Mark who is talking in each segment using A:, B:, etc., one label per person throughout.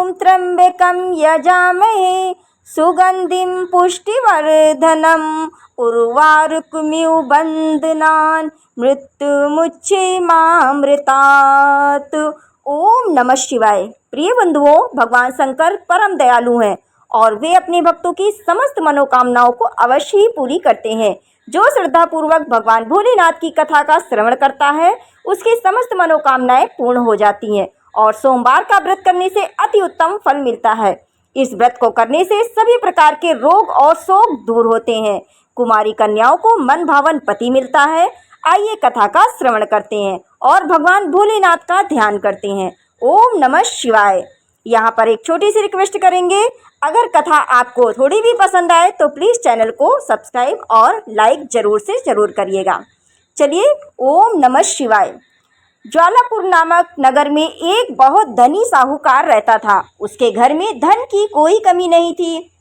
A: ओम त्र्यंबकं यजामहे सुगंधिं पुष्टिवर्धनम् उर्वारुकमिव बंधनान् मृत्युमुच्यमामृतात्। ओम नमः शिवाय। प्रिय बंधुओं, भगवान शंकर परम दयालु हैं और वे अपने भक्तों की समस्त मनोकामनाओं को अवश्य ही पूरी करते हैं। जो श्रद्धा पूर्वक भगवान भोलेनाथ की कथा का श्रवण करता है उसकी समस्त मनोकामनाएं पूर्ण हो जाती हैं और सोमवार का व्रत करने से अति उत्तम फल मिलता है। इस व्रत को करने से सभी प्रकार के रोग और शोक दूर होते हैं। कुमारी कन्याओं को मन भावन पति मिलता है। आइए कथा का श्रवण करते हैं और भगवान भोलेनाथ का ध्यान करते हैं। ओम नमः शिवाय। यहाँ पर एक छोटी सी रिक्वेस्ट करेंगे, अगर कथा आपको थोड़ी भी पसंद आए तो प्लीज़ चैनल को सब्सक्राइब और लाइक जरूर से जरूर करिएगा। चलिए, ओम नमः शिवाय। ज्वालापुर नामक नगर में एक बहुत धनी साहूकार रहता था। उसके घर में धन की कोई कमी नहीं थी।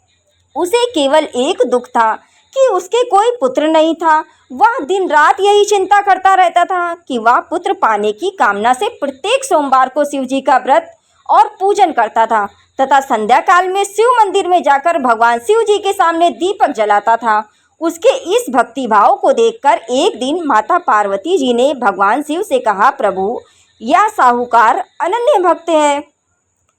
A: उसे केवल एक दुख था कि उसके कोई पुत्र नहीं था। वह दिन रात यही चिंता करता रहता था कि वह पुत्र पाने की कामना से प्रत्येक सोमवार को शिव जी का व्रत और पूजन करता था तथा संध्या काल में शिव मंदिर में जाकर भगवान शिव जी के सामने दीपक जलाता था। उसके इस भक्ति भाव को देखकर एक दिन माता पार्वती जी ने भगवान शिव से कहा, प्रभु, यह साहूकार अनन्य भक्त है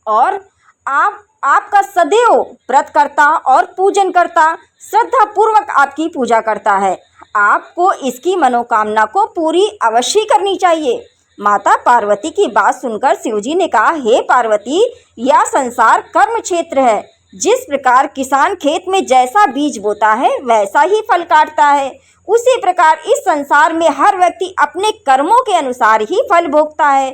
A: और आपका सदैव व्रत करता और पूजन करता, श्रद्धा पूर्वक आपकी पूजा करता है। आपको इसकी मनोकामना को पूरी अवश्य करनी चाहिए। माता पार्वती की बात सुनकर शिवजी ने कहा, हे पार्वती, यह संसार कर्म क्षेत्र है। जिस प्रकार किसान खेत में जैसा बीज बोता है वैसा ही फल काटता है, उसी प्रकार इस संसार में हर व्यक्ति अपने कर्मों के अनुसार ही फल भोगता है।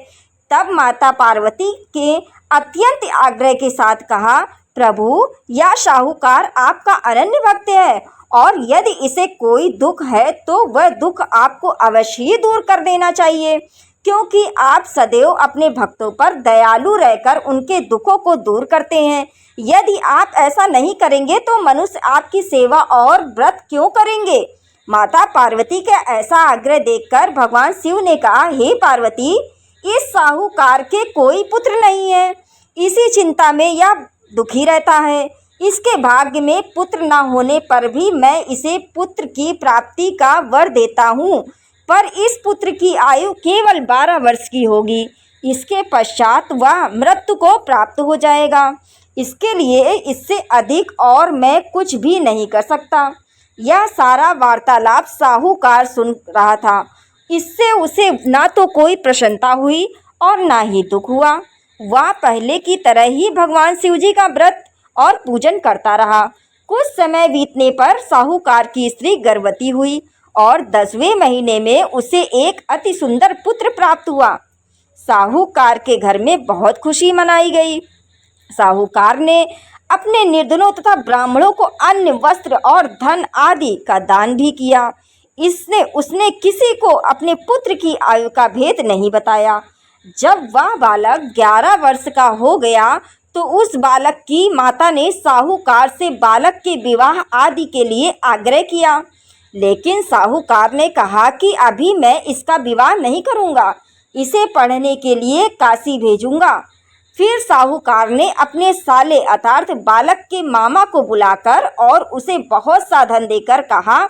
A: तब माता पार्वती के अत्यंत आग्रह के साथ कहा, प्रभु, यह साहूकार आपका अनन्य भक्त है और यदि इसे कोई दुख है तो वह दुख आपको अवश्य ही दूर कर देना चाहिए, क्योंकि आप सदैव अपने भक्तों पर दयालु रहकर उनके दुखों को दूर करते हैं। यदि आप ऐसा नहीं करेंगे तो मनुष्य आपकी सेवा और व्रत क्यों करेंगे। माता पार्वती का ऐसा आग्रह देखकर भगवान शिव ने कहा, हे पार्वती, इस साहूकार के कोई पुत्र नहीं है। इसी चिंता में यह दुखी रहता है। इसके भाग्य में पुत्र न होने पर भी मैं इसे पुत्र की प्राप्ति का वर देता हूँ, पर इस पुत्र की आयु केवल 12 वर्ष की होगी। इसके पश्चात वह मृत्यु को प्राप्त हो जाएगा। इसके लिए इससे अधिक और मैं कुछ भी नहीं कर सकता। यह सारा वार्तालाप साहूकार सुन रहा था। इससे उसे ना तो कोई प्रसन्नता हुई और ना ही दुख हुआ। वह पहले की तरह ही भगवान शिवजी का व्रत और पूजन करता रहा। कुछ समय बीतने पर साहूकार की स्त्री गर्भवती हुई और 10वें महीने में उसे एक अति सुंदर पुत्र प्राप्त हुआ। साहूकार के घर में बहुत खुशी मनाई गई। साहूकार ने अपने निर्धनों तथा ब्राह्मणों को अन्न, वस्त्र और धन आदि का दान भी किया। उसने किसी को अपने पुत्र की आयु का भेद नहीं बताया। जब वह बालक 11 वर्ष का हो गया तो उस बालक की माता ने साहूकार से बालक के विवाह आदि के लिए आग्रह किया, लेकिन साहूकार ने कहा कि अभी मैं इसका विवाह नहीं करूंगा, इसे पढ़ने के लिए काशी भेजूंगा। फिर साहूकार ने अपने साले अर्थात बालक के मामा को बुलाकर और उसे बहुत सा धन देकर कहा,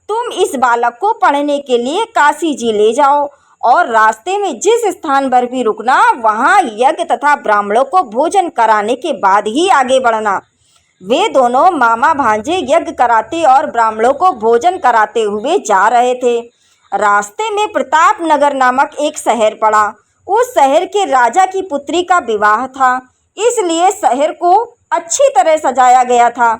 A: तुम इस बालक को पढ़ने के लिए काशी जी ले जाओ और रास्ते में जिस स्थान पर भी रुकना वहाँ यज्ञ तथा ब्राह्मणों को भोजन कराने के बाद ही आगे बढ़ना। वे दोनों मामा भांजे यज्ञ कराते और ब्राह्मणों को भोजन कराते हुए जा रहे थे। रास्ते में प्रताप नगर नामक एक शहर पड़ा। उस शहर के राजा की पुत्री का विवाह था, इसलिए शहर को अच्छी तरह सजाया गया था।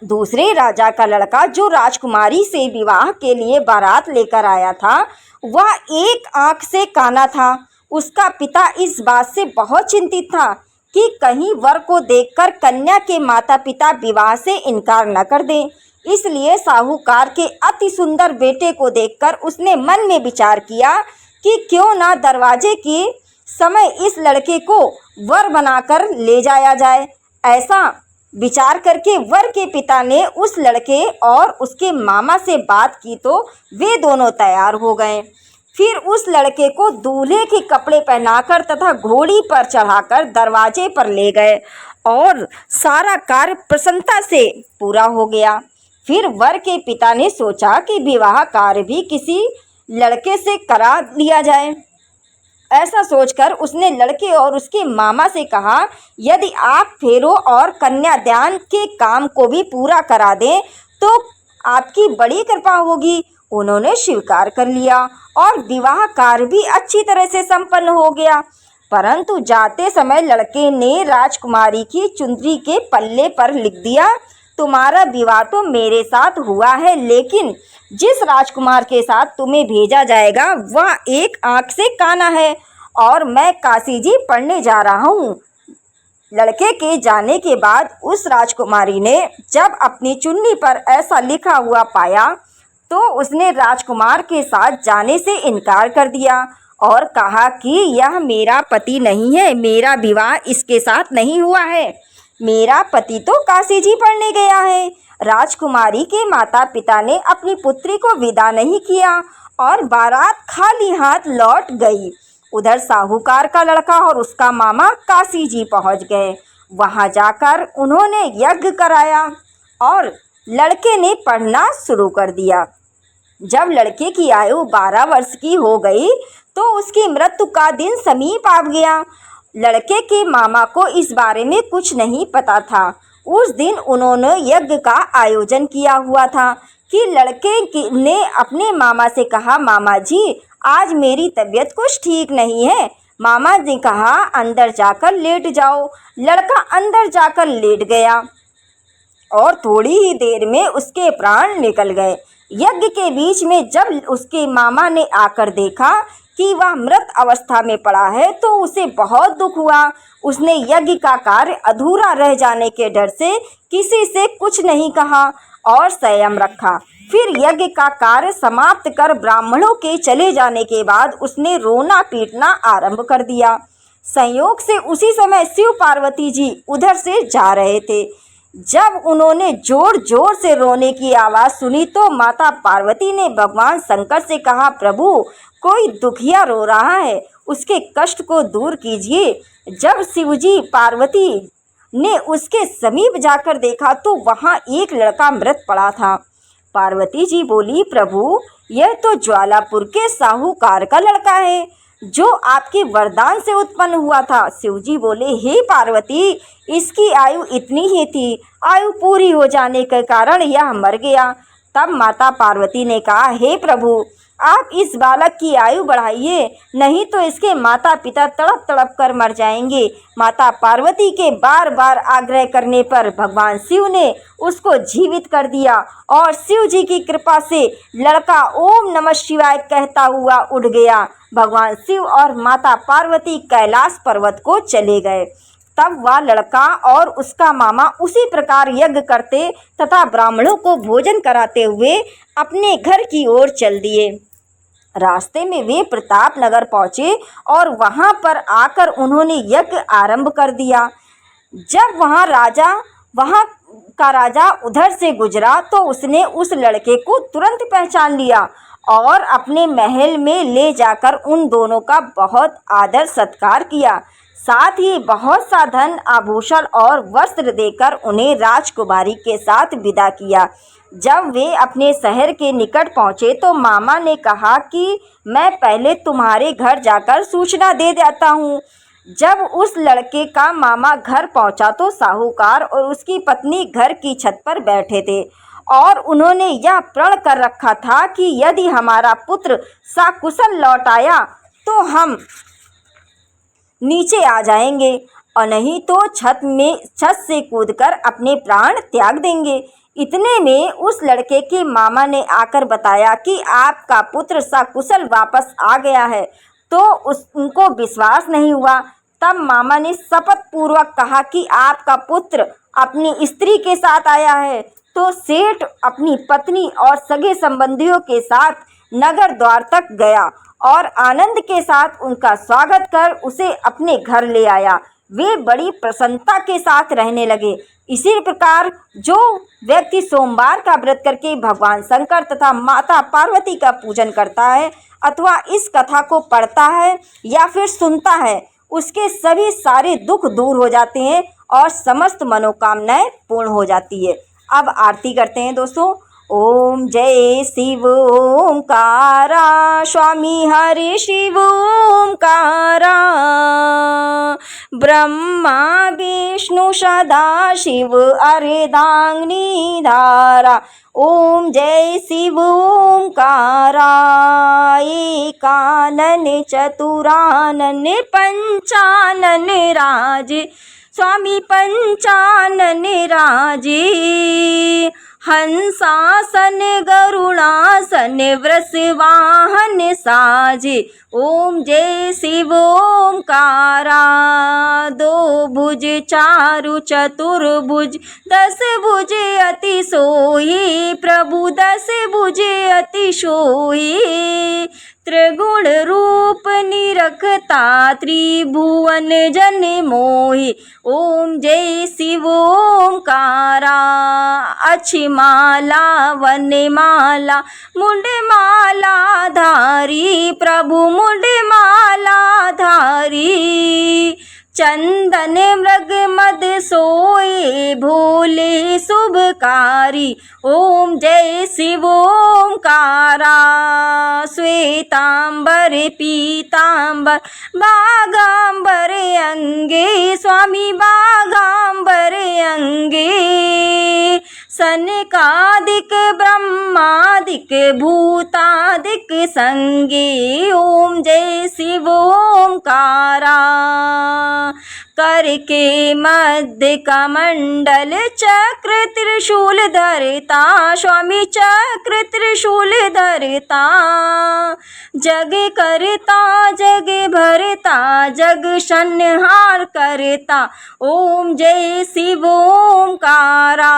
A: दूसरे राजा का लड़का जो राजकुमारी से विवाह के लिए बारात लेकर आया था वह एक आंख से काना था। उसका पिता इस बात से बहुत चिंतित था कि कहीं वर को देखकर कन्या के माता पिता विवाह से इनकार न कर दें। इसलिए साहूकार के अति सुंदर बेटे को देखकर उसने मन में विचार किया कि क्यों ना दरवाजे के समय इस लड़के को वर बनाकर ले जाया जाए। ऐसा विचार करके वर के पिता ने उस लड़के और उसके मामा से बात की तो वे दोनों तैयार हो गए। फिर उस लड़के को दूल्हे के कपड़े पहनाकर तथा घोड़ी पर चढ़ाकर दरवाजे पर ले गए और सारा कार्य प्रसन्नता से पूरा हो गया। फिर वर के पिता ने सोचा कि विवाह कार्य भी किसी लड़के से करा लिया जाए। ऐसा सोचकर उसने लड़के और उसके मामा से कहा, यदि आप फेरों और कन्यादान के काम को भी पूरा करा दें तो आपकी बड़ी कृपा होगी। उन्होंने स्वीकार कर लिया और विवाह कार्य भी अच्छी तरह से संपन्न हो गया। परंतु जाते समय लड़के ने राजकुमारी की चुंदरी के पल्ले पर लिख दिया, तुम्हारा विवाह तो मेरे साथ हुआ है, लेकिन जिस राजकुमार के साथ तुम्हें भेजा जाएगा वह एक आंख से काना है और मैं काशी जी पढ़ने जा रहा हूँ। लड़के के जाने के बाद उस राजकुमारी ने जब अपनी चुन्नी पर ऐसा लिखा हुआ पाया तो उसने राजकुमार के साथ जाने से इनकार कर दिया और कहा कि यह मेरा पति नहीं है, मेरा विवाह इसके साथ नहीं हुआ है, मेरा पति तो काशी जी पढ़ने गया है। राजकुमारी के माता पिता ने अपनी पुत्री को विदा नहीं किया और बारात खाली हाथ लौट गई। उधर साहूकार का लड़का और उसका मामा काशी जी पहुंच गए। वहां जाकर उन्होंने यज्ञ कराया और लड़के ने पढ़ना शुरू कर दिया। जब लड़के की आयु 12 वर्ष की हो गई तो उसकी मृत्यु का दिन समीप आ गया। लड़के के मामा को इस बारे में कुछ नहीं पता था। उस दिन उन्होंने यज्ञ का आयोजन किया हुआ था कि लड़के ने अपने मामा से कहा, मामा जी आज मेरी तबीयत कुछ ठीक नहीं है। मामा ने कहा, अंदर जाकर लेट जाओ। लड़का अंदर जाकर लेट गया और थोड़ी ही देर में उसके प्राण निकल गए। यज्ञ के बीच में जब उसके मामा ने आकर देखा कि वह मृत अवस्था में पड़ा है तो उसे बहुत दुख हुआ। उसने यज्ञ का कार्य अधूरा रह जाने के डर से किसी से कुछ नहीं कहा और संयम रखा। फिर यज्ञ का कार्य समाप्त कर ब्राह्मणों के चले जाने के बाद उसने रोना पीटना आरंभ कर दिया। संयोग से उसी समय शिव पार्वती जी उधर से जा रहे थे। जब उन्होंने जोर जोर से रोने की आवाज़ सुनी तो माता पार्वती ने भगवान शंकर से कहा, प्रभु कोई दुखिया रो रहा है, उसके कष्ट को दूर कीजिए। जब शिवजी पार्वती ने उसके समीप जाकर देखा तो वहाँ एक लड़का मृत पड़ा था। पार्वती जी बोली, प्रभु यह तो ज्वालापुर के साहूकार का लड़का है जो आपके वरदान से उत्पन्न हुआ था। शिवजी बोले, हे पार्वती इसकी आयु इतनी ही थी, आयु पूरी हो जाने के कारण यह मर गया। तब माता पार्वती ने कहा, हे प्रभु आप इस बालक की आयु बढ़ाइए, नहीं तो इसके माता पिता तड़प तड़प कर मर जाएंगे। माता पार्वती के बार बार आग्रह करने पर भगवान शिव ने उसको जीवित कर दिया और शिव जी की कृपा से लड़का ओम नमः शिवाय कहता हुआ उड़ गया। भगवान शिव और माता पार्वती कैलाश पर्वत को चले गए। तब वह लड़का और उसका मामा उसी प्रकार यज्ञ करते तथा ब्राह्मणों को भोजन कराते हुए अपने घर की ओर चल दिए। रास्ते में वे प्रतापनगर पहुँचे और वहाँ पर आकर उन्होंने यज्ञ आरंभ कर दिया। जब वहाँ का राजा उधर से गुजरा तो उसने उस लड़के को तुरंत पहचान लिया और अपने महल में ले जाकर उन दोनों का बहुत आदर सत्कार किया। साथ ही बहुत सा धन आभूषण और वस्त्र देकर उन्हें राजकुमारी के साथ विदा किया। जब वे अपने शहर के निकट पहुँचे तो मामा ने कहा कि मैं पहले तुम्हारे घर जाकर सूचना दे देता हूँ। जब उस लड़के का मामा घर पहुँचा तो साहूकार और उसकी पत्नी घर की छत पर बैठे थे और उन्होंने यह प्रण कर रखा था कि यदि हमारा पुत्र सकुशल लौट आया तो हम नीचे आ जाएंगे और नहीं तो छत से कूदकर अपने प्राण त्याग देंगे। इतने में उस लड़के के मामा ने आकर बताया कि आपका पुत्र सकुशल वापस आ गया है, तो उनको विश्वास नहीं हुआ। तब मामा ने शपथ पूर्वक कहा कि आपका पुत्र अपनी स्त्री के साथ आया है। तो सेठ अपनी पत्नी और सगे संबंधियों के साथ नगर द्वार तक गया और आनंद के साथ उनका स्वागत कर उसे अपने घर ले आया। वे बड़ी प्रसन्नता के साथ रहने लगे। इसी प्रकार जो व्यक्ति सोमवार का व्रत करके भगवान शंकर तथा माता पार्वती का पूजन करता है अथवा इस कथा को पढ़ता है या फिर सुनता है, उसके सभी सारे दुख दूर हो जाते हैं और समस्त मनोकामनाएं पूर्ण हो जाती है। अब आरती करते हैं दोस्तों। ओम जय शिव ओंकारा, स्वामी हरि शिव ओंकारा, ब्रह्मा विष्णु सदा शिव अर्धांगिनी धारा। ओम जय शिव ओंकारा, एकानन चतुरानन पंचानन राजे, स्वामी पंचानन राजे, हंसासन गरुड़ासन वृषवाहन साजे। ओम जय शिव ओंकारा, दो भुज चारु चतुर्भुज, 10 भुज अति सोही, प्रभु 10 भुज अति सोही, त्रिगुण रूप निरखता त्रिभुवन जन मोहि। ओम जय शिव ओंकारा, अच्छी माला वनमाला मुंड माला धारी, प्रभु मुंड माला धारी, चंदन मृग मद सोए भोले शुभकारी। ओम जय शिव ओंकारा, श्वेतांबर पीतांबर बागांबर अंगे, स्वामी बागांबर अंगे, सनकादिक ब्रह्मादिक भूतादिक संगे। ओम जय शिव ओंकारा, करके मध्य कमंडल चक्र त्रिशूल धरता, स्वामी चक्र त्रिशूल धरता, जग करता जग भरता, जग संहार करता। ओम जय शिव ओंकारा,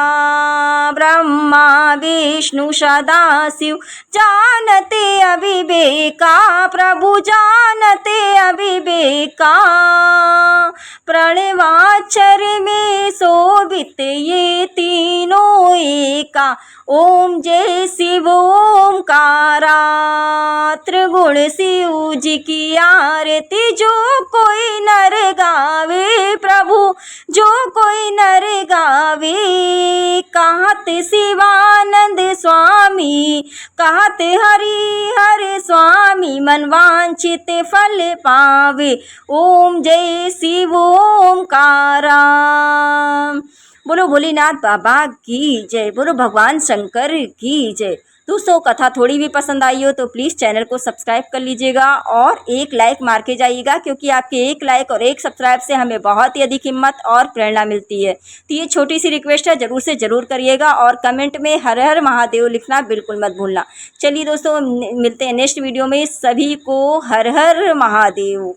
A: ब्रह्मा विष्णु सदा शिव जानते अविवेका, प्रभु जानते अविवेका, प्रणवाक्षर में शोभित ये तीनों एका। ओम जय शिव ओंकारा, त्रिगुण शिव जी की आरती जो कोई नर गावे, प्रभु जो कोई नर गावे, कहत शिवानंद स्वामी, कहत हरि हर स्वामी, मन वांछित फल पावे। ओम जय शिव ओंकारा। बोलो भोलेनाथ बाबा की जय, बोलो भगवान शंकर की जय। दोस्तों कथा थोड़ी भी पसंद आई हो तो प्लीज़ चैनल को सब्सक्राइब कर लीजिएगा और एक लाइक मार के जाइएगा, क्योंकि आपके एक लाइक और एक सब्सक्राइब से हमें बहुत ही अधिक हिम्मत और प्रेरणा मिलती है। तो ये छोटी सी रिक्वेस्ट है, ज़रूर से ज़रूर करिएगा और कमेंट में हर हर महादेव लिखना बिल्कुल मत भूलना। चलिए दोस्तों मिलते हैं नेक्स्ट वीडियो में। सभी को हर हर महादेव।